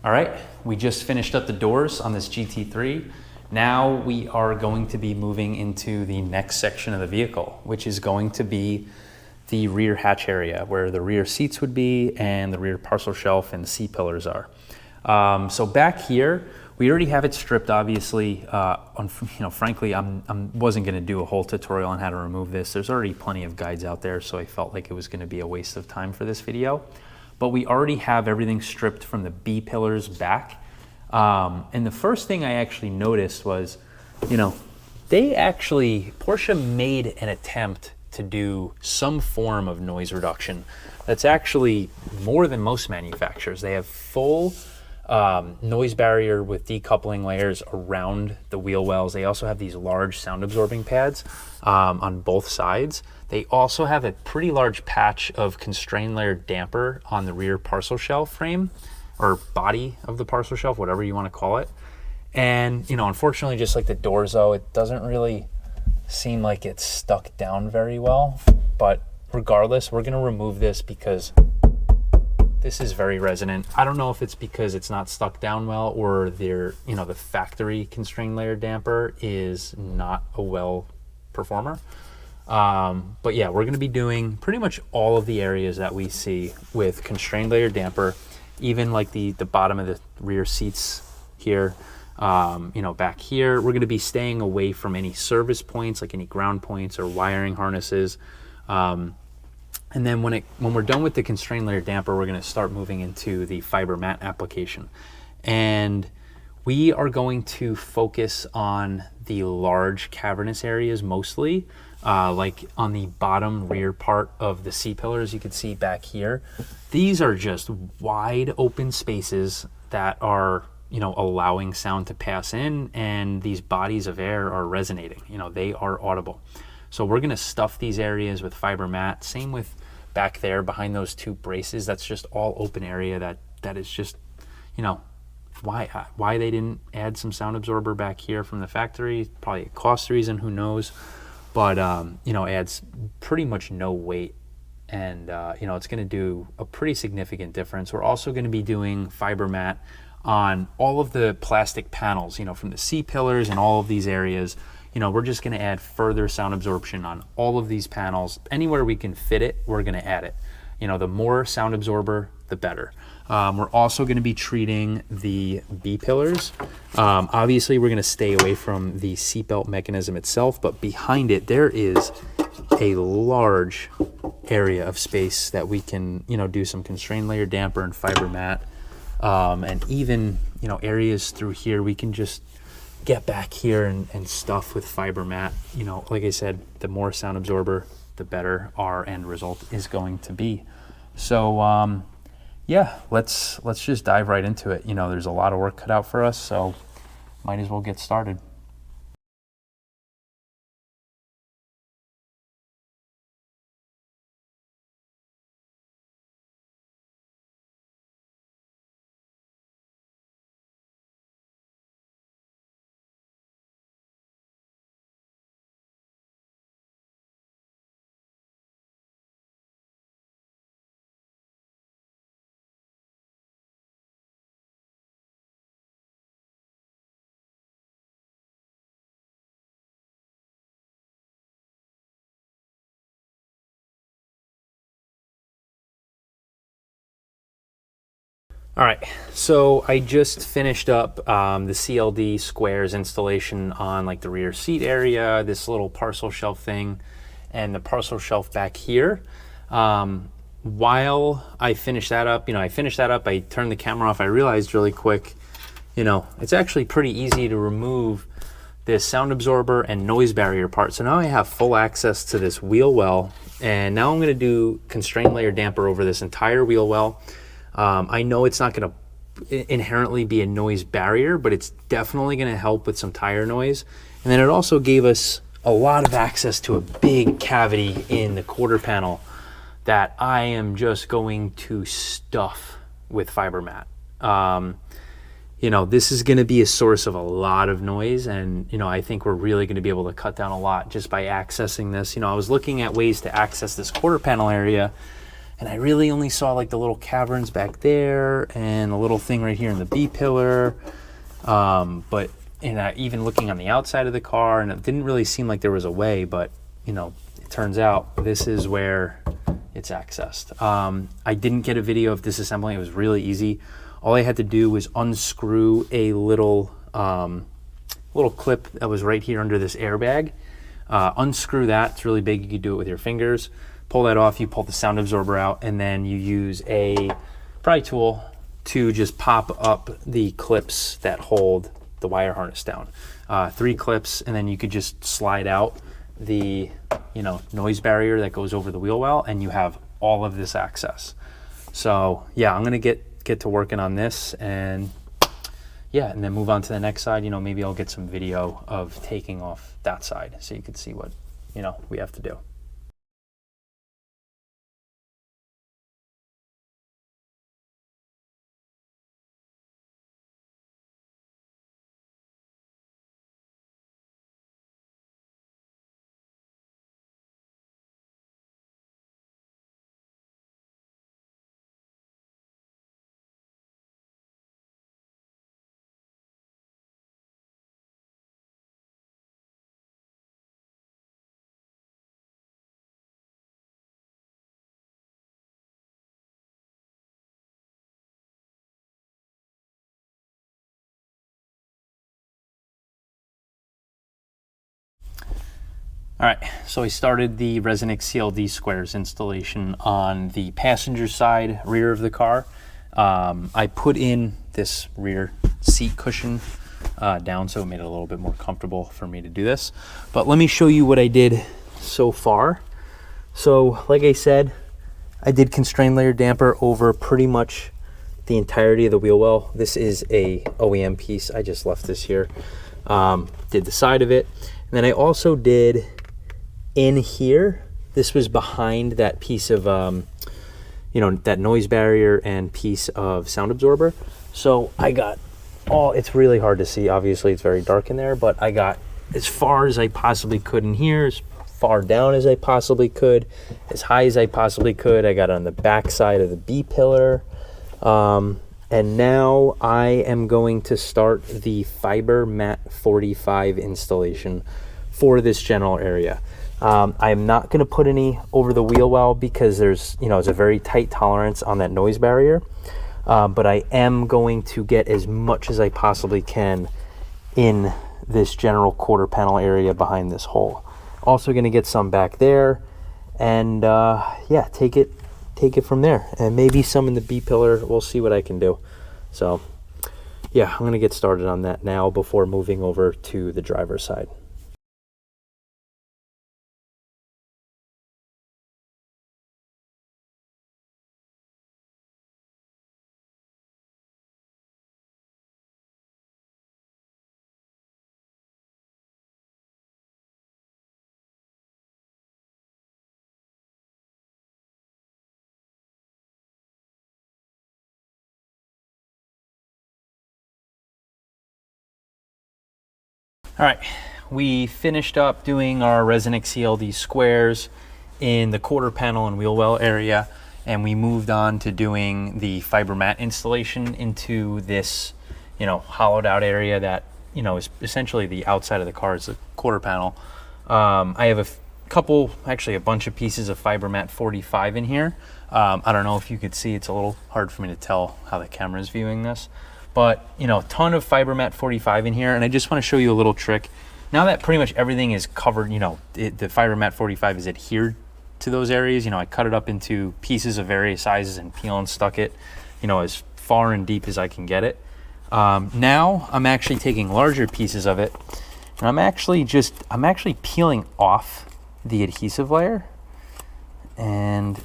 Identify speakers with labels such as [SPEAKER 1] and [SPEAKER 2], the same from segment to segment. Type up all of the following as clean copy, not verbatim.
[SPEAKER 1] All right, we just finished up the doors on this GT3. Now we are going to be moving into the next section of the vehicle, which is going to be the rear hatch area where the rear seats would be and the rear parcel shelf and the seat pillars are. So back here, we already have it stripped, obviously. Frankly, I wasn't gonna do a whole tutorial on how to remove this. There's already plenty of guides out there, so I felt like it was gonna be a waste of time for this video. But we already have everything stripped from the B pillars back. And the first thing I actually noticed was, Porsche made an attempt to do some form of noise reduction that's actually more than most manufacturers. They have full noise barrier with decoupling layers around the wheel wells. They also have these large sound absorbing pads on both sides. They also have a pretty large patch of constrained layer damper on the rear parcel shelf frame or body of the parcel shelf, whatever you want to call it. And unfortunately, just like the doors though, it doesn't really seem like it's stuck down very well. But regardless, we're going to remove this because this is very resonant. I don't know if it's because it's not stuck down well or the factory constrained layer damper is not a well performer. But yeah, we're going to be doing pretty much all of the areas that we see with constrained layer damper, even like the bottom of the rear seats here. Back here, we're going to be staying away from any service points, like any ground points or wiring harnesses. And then when we're done with the constrained layer damper, we're going to start moving into the fiber mat application. And we are going to focus on the large cavernous areas mostly, like on the bottom rear part of the C-pillars. You can see back here. These are just wide open spaces that are allowing sound to pass in, and these bodies of air are resonating. They are audible. So we're going to stuff these areas with fiber mat. Same with back there behind those two braces. That's just all open area that is just, why they didn't add some sound absorber back here from the factory. Probably a cost reason, who knows. But, adds pretty much no weight. And, it's going to do a pretty significant difference. We're also going to be doing fiber mat on all of the plastic panels, from the C-pillars and all of these areas. We're just going to add further sound absorption on all of these panels. Anywhere we can fit it, we're going to add it. The more sound absorber, the better. We're also going to be treating the B-pillars. Obviously, we're going to stay away from the seatbelt mechanism itself, but behind it, there is a large area of space that we can, do some constrained layer damper and fiber mat. And even, areas through here, we can just get back here and stuff with fiber mat. Like I said, the more sound absorber, the better our end result is going to be. So, yeah, let's just dive right into it. There's a lot of work cut out for us, so might as well get started. All right, so I just finished up the CLD squares installation on like the rear seat area, this little parcel shelf thing, and the parcel shelf back here. While I finished that up, I turned the camera off. I realized really quick, it's actually pretty easy to remove this sound absorber and noise barrier part. So now I have full access to this wheel well, and now I'm gonna do constrained layer damper over this entire wheel well. I know it's not going to inherently be a noise barrier, but it's definitely going to help with some tire noise. And then it also gave us a lot of access to a big cavity in the quarter panel that I am just going to stuff with fiber mat. This is going to be a source of a lot of noise, and I think we're really going to be able to cut down a lot just by accessing this. I was looking at ways to access this quarter panel area, and I really only saw like the little caverns back there and a little thing right here in the B pillar. But even looking on the outside of the car, and it didn't really seem like there was a way, but you know, it turns out this is where it's accessed. I didn't get a video of disassembling. It was really easy. All I had to do was unscrew a little clip that was right here under this airbag. Unscrew that. It's really big. You could do it with your fingers. Pull that off. You pull the sound absorber out, and then you use a pry tool to just pop up the clips that hold the wire harness down. 3 clips, and then you could just slide out the noise barrier that goes over the wheel well, and you have all of this access. So yeah, I'm gonna get to working on this, and yeah, and then move on to the next side. Maybe I'll get some video of taking off that side so you can see what we have to do. All right, so I started the ResoNix CLD squares installation on the passenger side rear of the car. I put in this rear seat cushion down, so it made it a little bit more comfortable for me to do this. But let me show you what I did so far. So like I said, I did constrained layer damper over pretty much the entirety of the wheel well. This is a OEM piece. I just left this here. Did the side of it. And then I also did in here, this was behind that piece of that noise barrier and piece of sound absorber. So I got it's really hard to see, obviously it's very dark in there, but I got as far as I possibly could in here, as far down as I possibly could, as high as I possibly could. I got on the back side of the B pillar, and now I am going to start the fiber mat 45 installation for this general area. I am not going to put any over the wheel well because there's, it's a very tight tolerance on that noise barrier. But I am going to get as much as I possibly can in this general quarter panel area behind this hole. Also going to get some back there, and yeah, take it from there, and maybe some in the B pillar. We'll see what I can do. So yeah, I'm going to get started on that now before moving over to the driver's side. All right, we finished up doing our ResoNix CLD squares in the quarter panel and wheel well area, and we moved on to doing the fiber mat installation into this, hollowed out area that, is essentially the outside of the car is the quarter panel. I have a bunch of pieces of fiber mat 45 in here. I don't know if you could see, it's a little hard for me to tell how the camera is viewing this. But, a ton of fiber mat 45 in here, and I just want to show you a little trick. Now that pretty much everything is covered, the fiber mat 45 is adhered to those areas. I cut it up into pieces of various sizes and peel and stuck it, as far and deep as I can get it. Now I'm actually taking larger pieces of it, and I'm actually peeling off the adhesive layer, and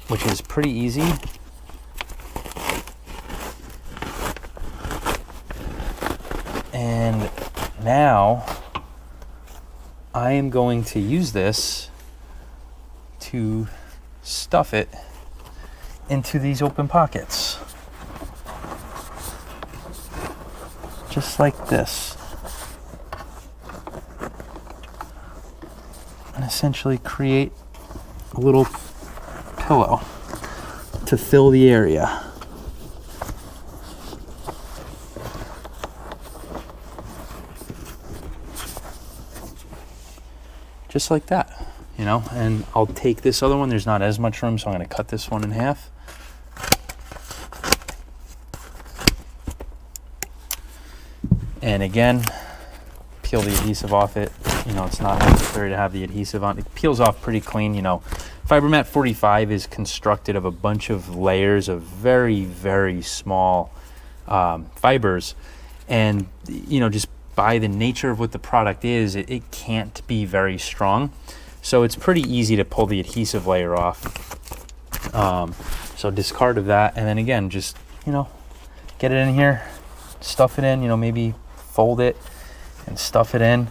[SPEAKER 1] which is pretty easy. And now I am going to use this to stuff it into these open pockets. Just like this. And essentially create a little pillow. to fill the area. Just like that, you know, and I'll take this other one. There's not as much room, so I'm going to cut this one in half. And again, peel the adhesive off it. You know, it's not necessary to have the adhesive on. It peels off pretty clean. You know, Fibermat 45 is constructed of a bunch of layers of very, very small fibers. And, you know, just by the nature of what the product is, it can't be very strong. So it's pretty easy to pull the adhesive layer off. So discard of that. And then again, just, you know, get it in here, stuff it in, you know, maybe fold it and stuff it in.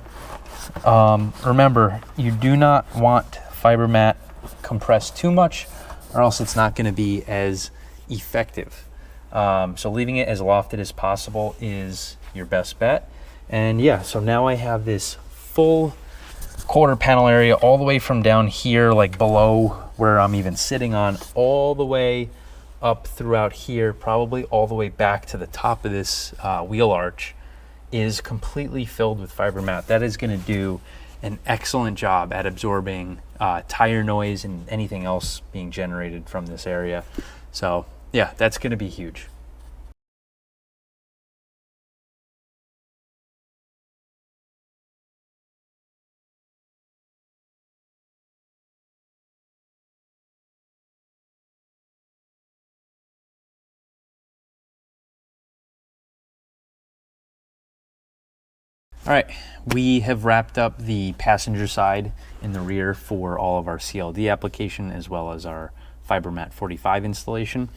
[SPEAKER 1] Remember, you do not want Fibermat compressed too much, or else it's not going to be as effective. So leaving it as lofted as possible is your best bet. And yeah, so now I have this full quarter panel area all the way from down here, like below where I'm even sitting on, all the way up throughout here, probably all the way back to the top of this wheel arch, is completely filled with Fibermat. That is going to do an excellent job at absorbing tire noise and anything else being generated from this area. So yeah, that's going to be huge. All right, we have wrapped up the passenger side in the rear for all of our CLD application, as well as our Fibermat 45 installation.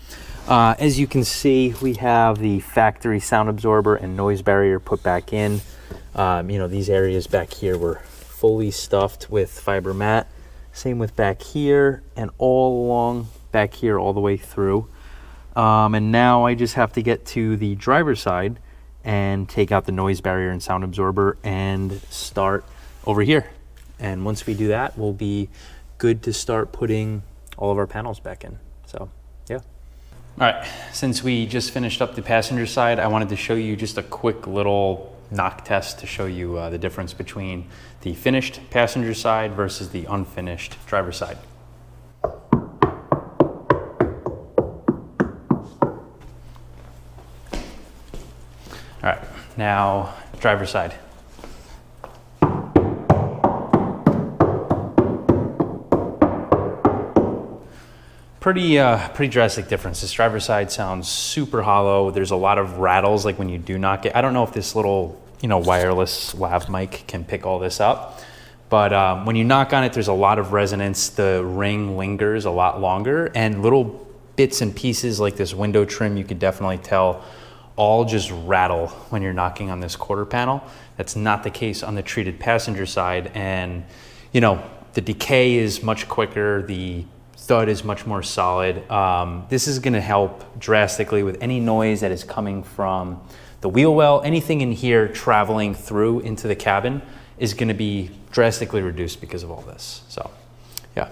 [SPEAKER 1] As you can see, we have the factory sound absorber and noise barrier put back in. You know, these areas back here were fully stuffed with Fibermat. Same with back here and all along back here all the way through. And now I just have to get to the driver's side and take out the noise barrier and sound absorber and start over here. And once we do that, we'll be good to start putting all of our panels back in. So yeah. All right, since we just finished up the passenger side, I wanted to show you just a quick little knock test to show you the difference between the finished passenger side versus the unfinished driver's side. All right, now driver's side. Pretty drastic difference. This driver's side sounds super hollow. There's a lot of rattles, like when you do knock it. I don't know if this little, you know, wireless lav mic can pick all this up, but when you knock on it, there's a lot of resonance. The ring lingers a lot longer, and little bits and pieces like this window trim, you could definitely tell, all just rattle when you're knocking on this quarter panel. That's not the case on the treated passenger side. And you know, the decay is much quicker, the thud is much more solid. This is going to help drastically with any noise that is coming from the wheel well. Anything in here traveling through into the cabin is going to be drastically reduced because of all this. So yeah.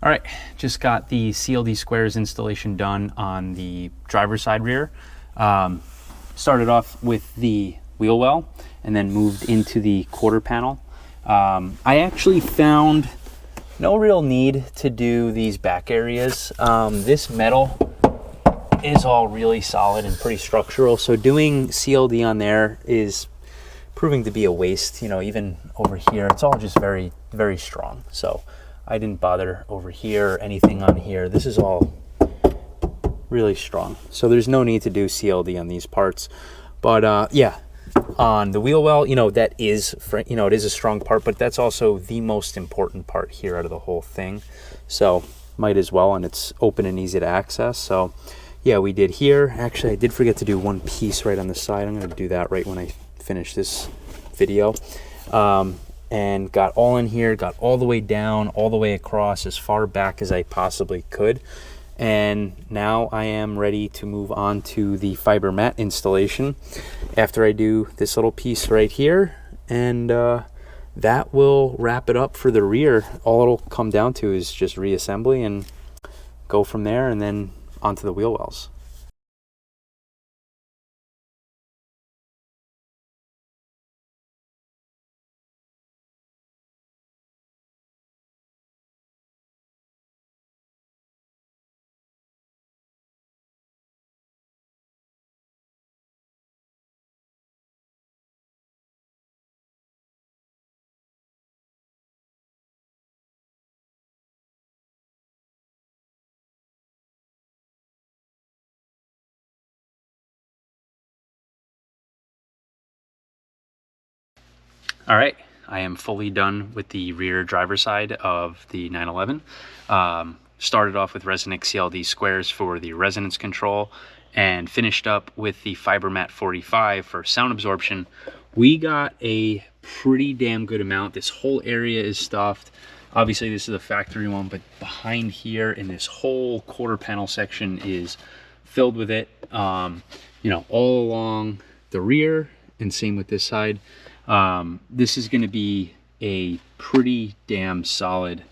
[SPEAKER 1] All right, just got the CLD squares installation done on the driver's side rear. Started off with the wheel well and then moved into the quarter panel. I actually found no real need to do these back areas. This metal is all really solid and pretty structural, so doing CLD on there is proving to be a waste. You know, even over here, it's all just very, very strong. So I didn't bother over here or anything on here. This is all really strong. So there's no need to do CLD on these parts. But yeah, on the wheel well. You know, that is, you know, it is a strong part, but that's also the most important part here out of the whole thing. So might as well, and it's open and easy to access. So yeah, we did here. Actually, I did forget to do one piece right on the side. I'm going to do that right when I finish this video. And got all in here, got all the way down, all the way across, as far back as I possibly could. And now I am ready to move on to the fiber mat installation after I do this little piece right here. And that will wrap it up for the rear. All it'll come down to is just reassembly and go from there, and then onto the wheel wells. All right, I am fully done with the rear driver side of the 911. Started off with ResoNix CLD squares for the resonance control, and finished up with the FiberMat 45 for sound absorption. We got a pretty damn good amount. This whole area is stuffed. Obviously this is a factory one, but behind here in this whole quarter panel section is filled with it. You know, all along the rear, and same with this side. This is going to be a pretty damn solid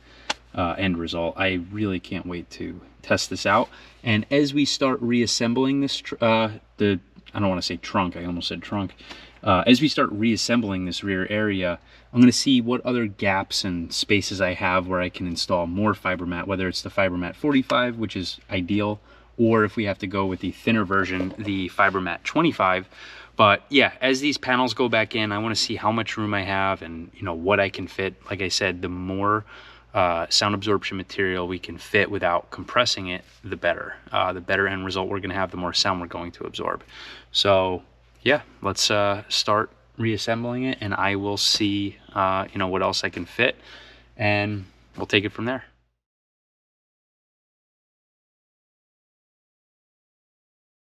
[SPEAKER 1] end result. I really can't wait to test this out. And as we start reassembling this, I don't want to say trunk, I almost said trunk. As we start reassembling this rear area, I'm going to see what other gaps and spaces I have where I can install more fiber mat, whether it's the FiberMat 45, which is ideal, or if we have to go with the thinner version, the FiberMat 25. But yeah, as these panels go back in, I want to see how much room I have and, you know, what I can fit. Like I said, the more sound absorption material we can fit without compressing it, the better. The better end result we're going to have, the more sound we're going to absorb. So yeah, let's start reassembling it, and I will see you know, what else I can fit, and we'll take it from there.